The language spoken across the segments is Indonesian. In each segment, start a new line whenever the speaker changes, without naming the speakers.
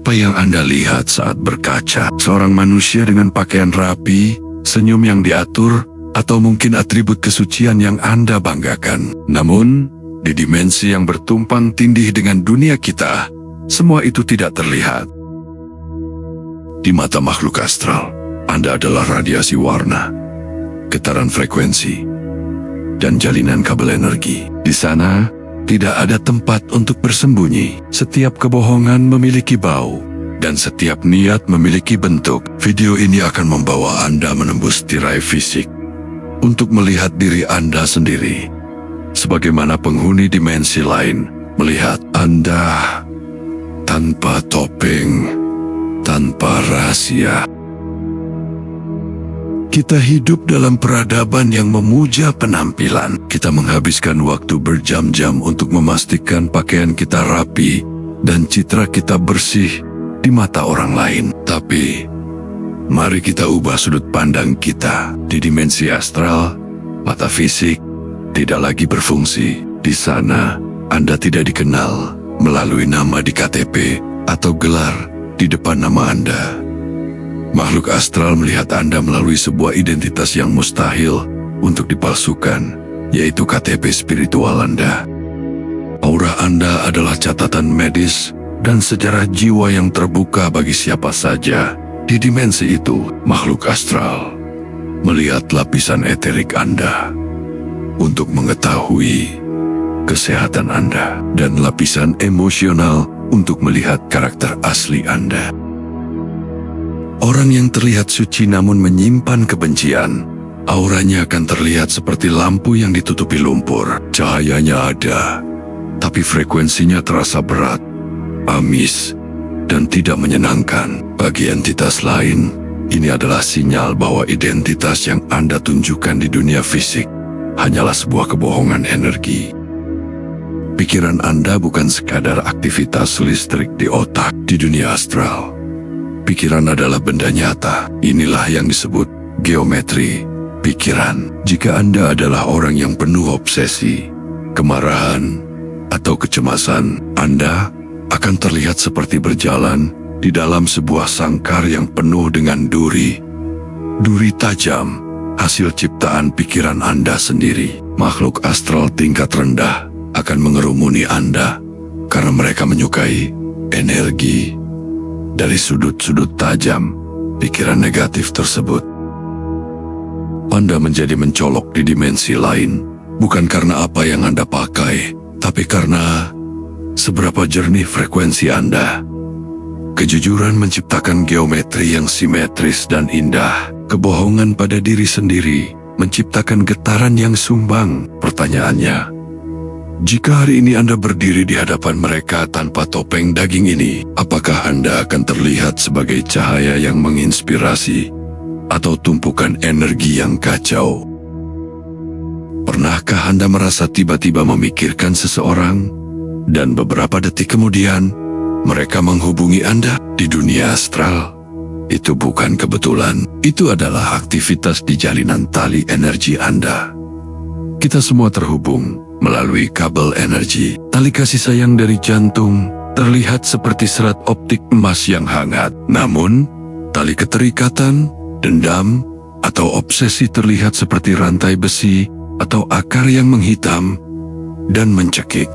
Apa yang Anda lihat saat berkaca? Seorang manusia dengan pakaian rapi, senyum yang diatur, atau mungkin atribut kesucian yang Anda banggakan? Namun, di dimensi yang bertumpang tindih dengan dunia kita, semua itu tidak terlihat. Di mata makhluk astral, Anda adalah radiasi warna, getaran frekuensi, dan jalinan kabel energi. Di sana, tidak ada tempat untuk bersembunyi. Setiap kebohongan memiliki bau, dan setiap niat memiliki bentuk. Video ini akan membawa Anda menembus tirai fisik untuk melihat diri Anda sendiri, sebagaimana penghuni dimensi lain melihat Anda tanpa topeng, tanpa rahasia. Kita hidup dalam peradaban yang memuja penampilan. Kita menghabiskan waktu berjam-jam untuk memastikan pakaian kita rapi dan citra kita bersih di mata orang lain. Tapi, mari kita ubah sudut pandang kita. Di dimensi astral, mata fisik tidak lagi berfungsi. Di sana, Anda tidak dikenal melalui nama di KTP atau gelar di depan nama Anda. Makhluk astral melihat Anda melalui sebuah identitas yang mustahil untuk dipalsukan, yaitu KTP spiritual Anda. Aura Anda adalah catatan medis dan sejarah jiwa yang terbuka bagi siapa saja di dimensi itu. Makhluk astral melihat lapisan eterik Anda untuk mengetahui kesehatan Anda, dan lapisan emosional untuk melihat karakter asli Anda. Orang yang terlihat suci namun menyimpan kebencian, auranya akan terlihat seperti lampu yang ditutupi lumpur. Cahayanya ada, tapi frekuensinya terasa berat, amis, dan tidak menyenangkan. Bagi entitas lain, ini adalah sinyal bahwa identitas yang Anda tunjukkan di dunia fisik hanyalah sebuah kebohongan energi. Pikiran Anda bukan sekadar aktivitas listrik di otak. Di dunia astral, pikiran adalah benda nyata. Inilah yang disebut geometri pikiran. Jika Anda adalah orang yang penuh obsesi, kemarahan, atau kecemasan, Anda akan terlihat seperti berjalan di dalam sebuah sangkar yang penuh dengan duri. Duri tajam, hasil ciptaan pikiran Anda sendiri. Makhluk astral tingkat rendah akan mengerumuni Anda karena mereka menyukai energi dari sudut-sudut tajam pikiran negatif tersebut. Anda menjadi mencolok di dimensi lain, bukan karena apa yang Anda pakai, tapi karena seberapa jernih frekuensi Anda. Kejujuran menciptakan geometri yang simetris dan indah. Kebohongan pada diri sendiri menciptakan getaran yang sumbang. Pertanyaannya, jika hari ini Anda berdiri di hadapan mereka tanpa topeng daging ini, apakah Anda akan terlihat sebagai cahaya yang menginspirasi atau tumpukan energi yang kacau? Pernahkah Anda merasa tiba-tiba memikirkan seseorang, dan beberapa detik kemudian, mereka menghubungi Anda di dunia astral? Itu bukan kebetulan, itu adalah aktivitas di jalinan tali energi Anda. Kita semua terhubung melalui kabel energi. Tali kasih sayang dari jantung terlihat seperti serat optik emas yang hangat. Namun, tali keterikatan, dendam, atau obsesi terlihat seperti rantai besi atau akar yang menghitam dan mencekik.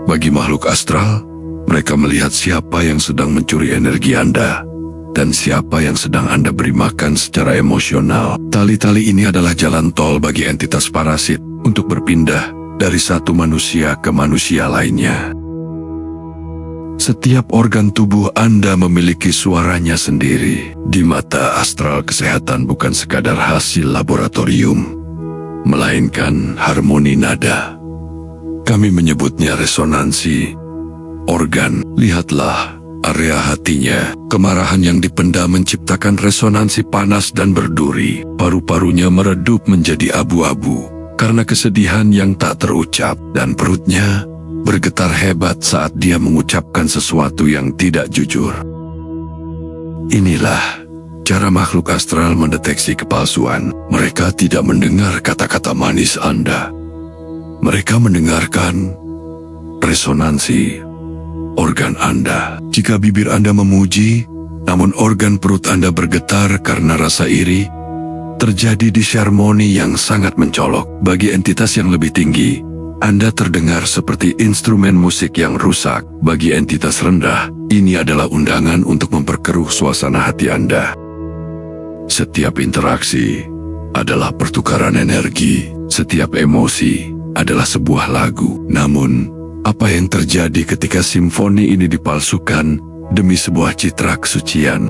Bagi makhluk astral, mereka melihat siapa yang sedang mencuri energi Anda dan siapa yang sedang Anda beri makan secara emosional. Tali-tali ini adalah jalan tol bagi entitas parasit untuk berpindah dari satu manusia ke manusia lainnya. Setiap organ tubuh Anda memiliki suaranya sendiri. Di mata astral, kesehatan bukan sekadar hasil laboratorium, melainkan harmoni nada. Kami menyebutnya resonansi organ. Lihatlah area hatinya. Kemarahan yang dipendam menciptakan resonansi panas dan berduri. Paru-parunya meredup menjadi abu-abu karena kesedihan yang tak terucap, dan perutnya bergetar hebat saat dia mengucapkan sesuatu yang tidak jujur. Inilah cara makhluk astral mendeteksi kepalsuan. Mereka tidak mendengar kata-kata manis Anda. Mereka mendengarkan resonansi organ Anda. Jika bibir Anda memuji, namun organ perut Anda bergetar karena rasa iri, terjadi disharmoni yang sangat mencolok. Bagi entitas yang lebih tinggi, Anda terdengar seperti instrumen musik yang rusak. Bagi entitas rendah, ini adalah undangan untuk memperkeruh suasana hati Anda. Setiap interaksi adalah pertukaran energi. Setiap emosi adalah sebuah lagu. Namun, apa yang terjadi ketika simfoni ini dipalsukan demi sebuah citra kesucian?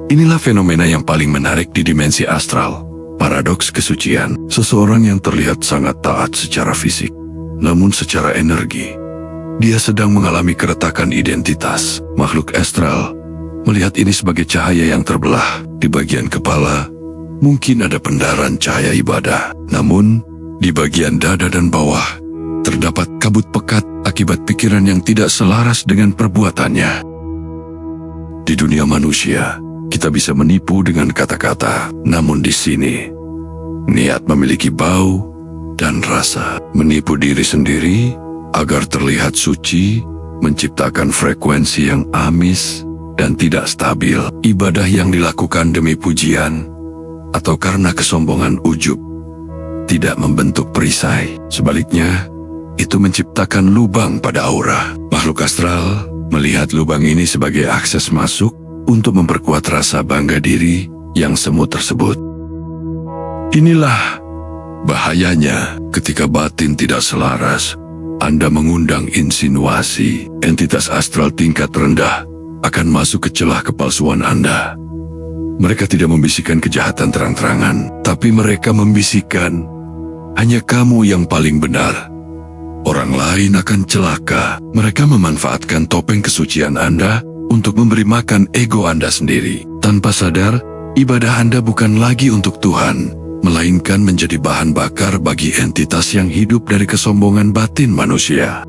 Inilah fenomena yang paling menarik di dimensi astral. Paradoks kesucian. Seseorang yang terlihat sangat taat secara fisik, namun secara energi, dia sedang mengalami keretakan identitas. Makhluk astral melihat ini sebagai cahaya yang terbelah. Di bagian kepala, mungkin ada pendaran cahaya ibadah. Namun, di bagian dada dan bawah, terdapat kabut pekat akibat pikiran yang tidak selaras dengan perbuatannya. Di dunia manusia, kita bisa menipu dengan kata-kata, namun di sini, niat memiliki bau dan rasa. Menipu diri sendiri agar terlihat suci, menciptakan frekuensi yang amis dan tidak stabil. Ibadah yang dilakukan demi pujian atau karena kesombongan ujub tidak membentuk perisai. Sebaliknya, itu menciptakan lubang pada aura. Makhluk astral melihat lubang ini sebagai akses masuk untuk memperkuat rasa bangga diri yang semu tersebut. Inilah bahayanya ketika batin tidak selaras. Anda mengundang insinuasi. Entitas astral tingkat rendah akan masuk ke celah kepalsuan Anda. Mereka tidak membisikkan kejahatan terang-terangan, tapi mereka membisikkan, hanya kamu yang paling benar. Orang lain akan celaka. Mereka memanfaatkan topeng kesucian Anda untuk memberi makan ego Anda sendiri. Tanpa sadar, ibadah Anda bukan lagi untuk Tuhan, melainkan menjadi bahan bakar bagi entitas yang hidup dari kesombongan batin manusia.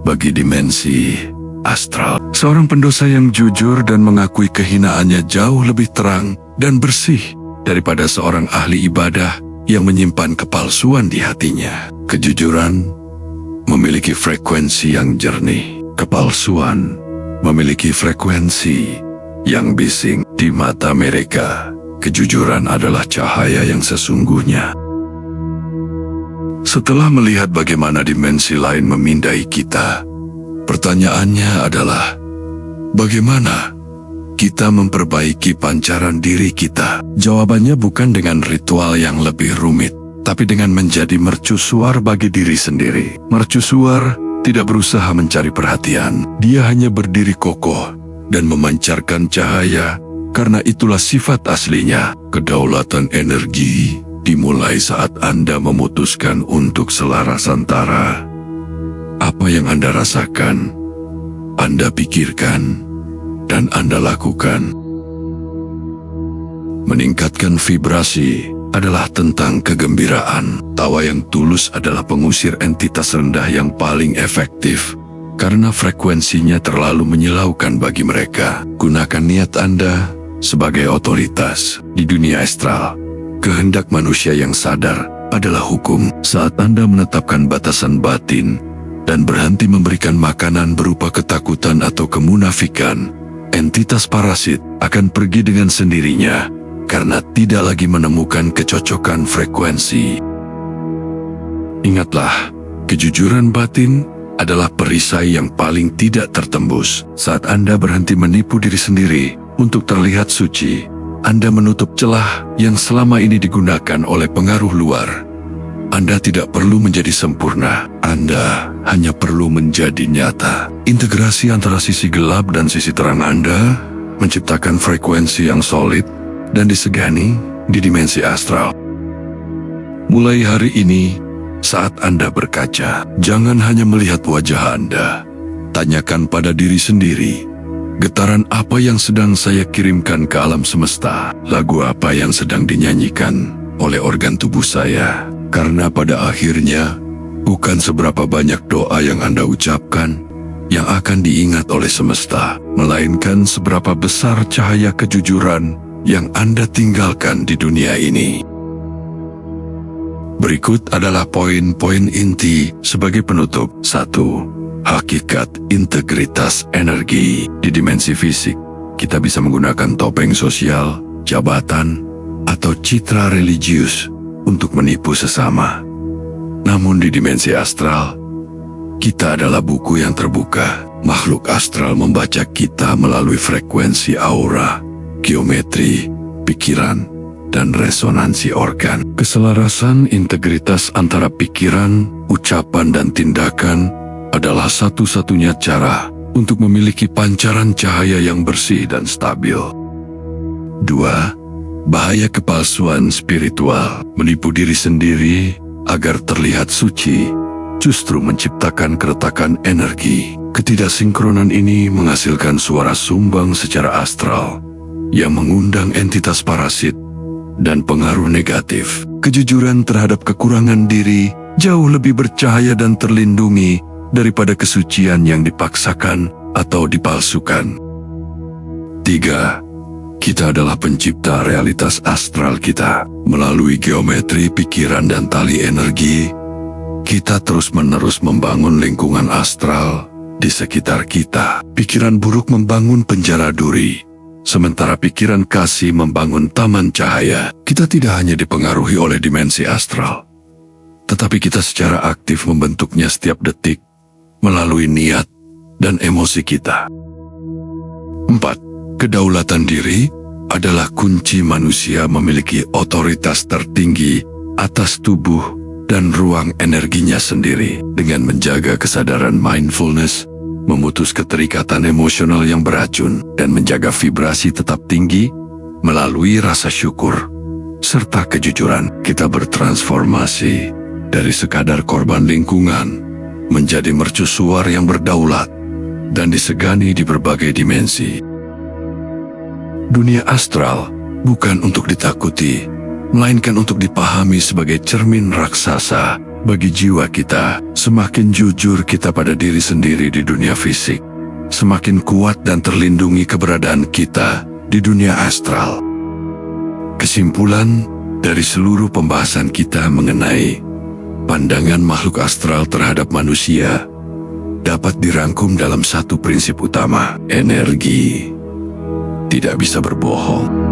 Bagi dimensi astral, seorang pendosa yang jujur dan mengakui kehinaannya jauh lebih terang dan bersih daripada seorang ahli ibadah yang menyimpan kepalsuan di hatinya. Kejujuran memiliki frekuensi yang jernih. Kepalsuan memiliki frekuensi yang bising. Di mata mereka, kejujuran adalah cahaya yang sesungguhnya. Setelah melihat bagaimana dimensi lain memindai kita, pertanyaannya adalah, bagaimana kita memperbaiki pancaran diri kita? Jawabannya bukan dengan ritual yang lebih rumit, tapi dengan menjadi mercusuar bagi diri sendiri. Mercusuar tidak berusaha mencari perhatian. Dia hanya berdiri kokoh dan memancarkan cahaya, karena itulah sifat aslinya. Kedaulatan energi dimulai saat Anda memutuskan untuk selaras antara apa yang Anda rasakan, Anda pikirkan, dan Anda lakukan. Meningkatkan vibrasi adalah tentang kegembiraan. Tawa yang tulus adalah pengusir entitas rendah yang paling efektif, karena frekuensinya terlalu menyilaukan bagi mereka. Gunakan niat Anda sebagai otoritas. Di dunia astral, kehendak manusia yang sadar adalah hukum. Saat Anda menetapkan batasan batin dan berhenti memberikan makanan berupa ketakutan atau kemunafikan, entitas parasit akan pergi dengan sendirinya karena tidak lagi menemukan kecocokan frekuensi. Ingatlah, kejujuran batin adalah perisai yang paling tidak tertembus. Saat Anda berhenti menipu diri sendiri untuk terlihat suci, Anda menutup celah yang selama ini digunakan oleh pengaruh luar. Anda tidak perlu menjadi sempurna, Anda hanya perlu menjadi nyata. Integrasi antara sisi gelap dan sisi terang Anda menciptakan frekuensi yang solid dan disegani di dimensi astral. Mulai hari ini, saat Anda berkaca, jangan hanya melihat wajah Anda. Tanyakan pada diri sendiri, getaran apa yang sedang saya kirimkan ke alam semesta? Lagu apa yang sedang dinyanyikan oleh organ tubuh saya? Karena pada akhirnya, bukan seberapa banyak doa yang Anda ucapkan yang akan diingat oleh semesta, melainkan seberapa besar cahaya kejujuran yang Anda tinggalkan di dunia ini. Berikut adalah poin-poin inti sebagai penutup. 1. Hakikat integritas energi. Di dimensi fisik, kita bisa menggunakan topeng sosial, jabatan, atau citra religius untuk menipu sesama. Namun di dimensi astral, kita adalah buku yang terbuka. Makhluk astral membaca kita melalui frekuensi aura, geometri, pikiran, dan resonansi organ. Keselarasan integritas antara pikiran, ucapan, dan tindakan adalah satu-satunya cara untuk memiliki pancaran cahaya yang bersih dan stabil. 2. Bahaya kepalsuan spiritual. Menipu diri sendiri agar terlihat suci justru menciptakan keretakan energi. Ketidaksinkronan ini menghasilkan suara sumbang secara astral yang mengundang entitas parasit dan pengaruh negatif. Kejujuran terhadap kekurangan diri jauh lebih bercahaya dan terlindungi daripada kesucian yang dipaksakan atau dipalsukan. 3. Kita adalah pencipta realitas astral kita. Melalui geometri pikiran dan tali energi, kita terus-menerus membangun lingkungan astral di sekitar kita. Pikiran buruk membangun penjara duri, sementara pikiran kasih membangun taman cahaya. Kita tidak hanya dipengaruhi oleh dimensi astral, tetapi kita secara aktif membentuknya setiap detik melalui niat dan emosi kita. 4. Kedaulatan diri adalah kunci manusia memiliki otoritas tertinggi atas tubuh dan ruang energinya sendiri. Dengan menjaga kesadaran mindfulness, memutus keterikatan emosional yang beracun, dan menjaga vibrasi tetap tinggi melalui rasa syukur serta kejujuran, kita bertransformasi dari sekadar korban lingkungan menjadi mercusuar yang berdaulat dan disegani di berbagai dimensi. Dunia astral bukan untuk ditakuti, melainkan untuk dipahami sebagai cermin raksasa bagi jiwa kita. Semakin jujur kita pada diri sendiri di dunia fisik, semakin kuat dan terlindungi keberadaan kita di dunia astral. Kesimpulan dari seluruh pembahasan kita mengenai pandangan makhluk astral terhadap manusia dapat dirangkum dalam satu prinsip utama: energi tidak bisa berbohong.